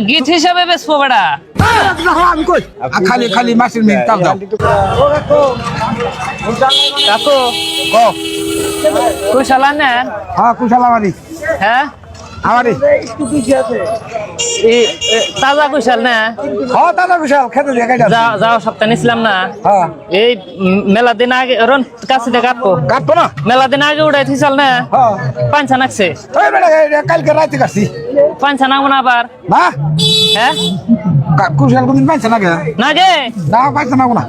গিট হিসাবে বেচবো বেড়া। আমি কই খালি খালি মাছের মিল তাল দাও কাকু ক কুশালা নেন? হ্যাঁ কুশালা মারি হ্যাঁ আমারি তাজা কুশাল না? হ্যাঁ দাদা কুশাল খেতে দিয়ে গাইডা যাও সপ্তাহ নিছিলাম না, হ্যাঁ এই মেলা দিন আগে রন কাছে দিয়ে কাটবো। কাটবো না মেলা দিন আগে উড়াই থিসাল না, হ্যাঁ পাঞ্চা নাকছে। ওই বেটা কালকে রাতে কাটছি পাঞ্চা নামবো না আবার? না হ্যাঁ কুশাল কোনদিন পাইছে না গে না গে, না পাইছে না না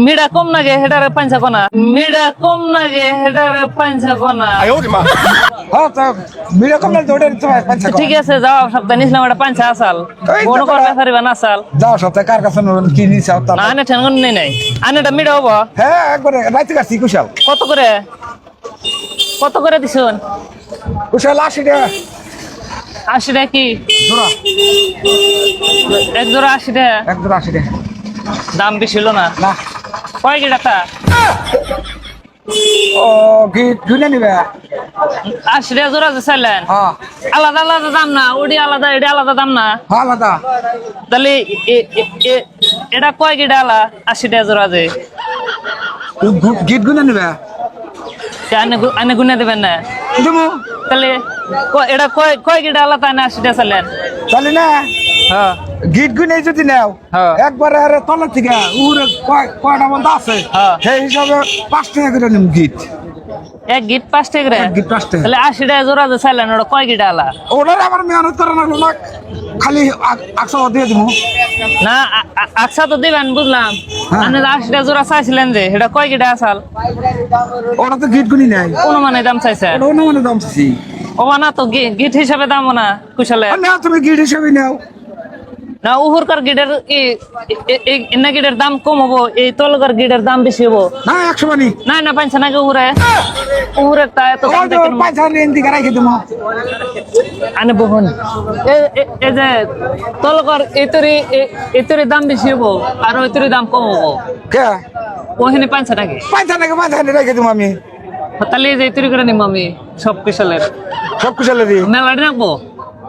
মিডা কম না গে হেটারে পাঞ্চা কোনা, মিডা কম না গে হেটারে পাঞ্চা কোনা। হ্যাঁ তো ভিডিও কম না ওটা তো পাইছে ঠিক আছে যাও সপ্তাহ নিছিলাম একটা পাঞ্চা আসাল, কোনো করবে পারিবা না আসাল যাও সপ্তাহে কার কাছে কি নিছে না। আনে ঠেঙ্গন নেই নাই, আনে এটা মিডা হবো। হ্যাঁ একবারে রাতে কাটছি কুশাল কত করে, কত করে দিছুন? কুশাল 80 টাকা 80 টাকা কি জোড়া এক জোড়া? 80 টাকা এক জোড়া 80 টাকা দাম বেশি হলো না? না কয় কি টাকা? ও কি জুনে নিবে 80 টাকা জোড়া যে চাইলেন, হ্যাঁ আলাদা আলাদা দাম না? ওডি আলাদা এডি আলাদা দাম না? হ্যাঁ আলাদা তাহলে এটা কয় গিটা আলা 80 টাকা জোড়া যে? গিট গুনে নিবে আনে গুনে দেবেন না? দেবো তাহলে এটা কয় গিটা আলা তাই না 80 টাকা চাইলেন? তাহলে না হ্যাঁ গিট গুনে যদি নাও হ্যাঁ। একবারে আরে তলের থেকে উড়ে কয়টা বন্ধ আছে হ্যাঁ। সেই হিসাবে 5 টাকা করে নিম গিট এক গিট 5 টাকা করে? এক গিট 5 টাকা তাহলে 80 টাকা জোড়া যে চাইলেন ওটা কয় গিটা আলা? ওটার আমার মেহনত করে না না খালি 100 দিয়ে দিব না আকসা তো দিবেন বুঝলাম, হ্যাঁ। আপনি 80 টাকা জোড়া চাইছিলেন যে এটা কয় গিটা আসাল? ওটা তো গিট গুনি নাই অনুমানে দাম চাইছে? ওটা অন্য মানে দাম চাইছি ও না তো গিট হিসাবে দাম না কুশালে নাও তুমি গিট হিসাবে নাও না? উহুরকার গিটের ইন্না গিটের দাম কম হবো, এই তলকার গিটের দাম বেশি হবো না 100 মানি না? না পাইছে নাকি উহুরে? উহুরের তা এত দাম দেখেন পয়সা রেন দিকে রাখি দেবো আনে বহুন এই যে তলকার এতরি দাম বেশি হবো আর ওইতরি দাম কম হবো, কে ওখানে পাইছে নাকি? পয়সা রেখে দেবো আমি তাহলে এই যে এতরি করে নিবো আমি সব কুশালের সব কুশালের মেলাটি রাখবো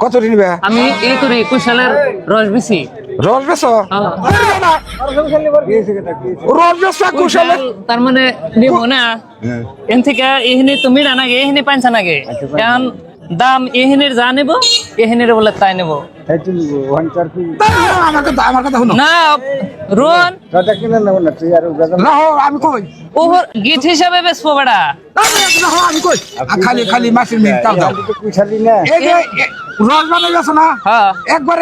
কত নিবে আমি এই করি কুশালের রস বেশি। রস বেছো হ্যাঁ। রস বেছো কুশালের তার মানে নিব না এন থেকে এখানে তো মিড়া নাগে এখানে পাঞ্চা নাগে, কারণ দাম এখানের যা নেব এখানের বলে তাই নেব আমার কথা শুনো না। রোহন না আমি কই ওহর গিট হিসাবে বেচবো বেড়া। আমি কই খালি খালি মাছের মিল তাল দাও এই যে রস বানাই গেছো না হ্যাঁ একবারে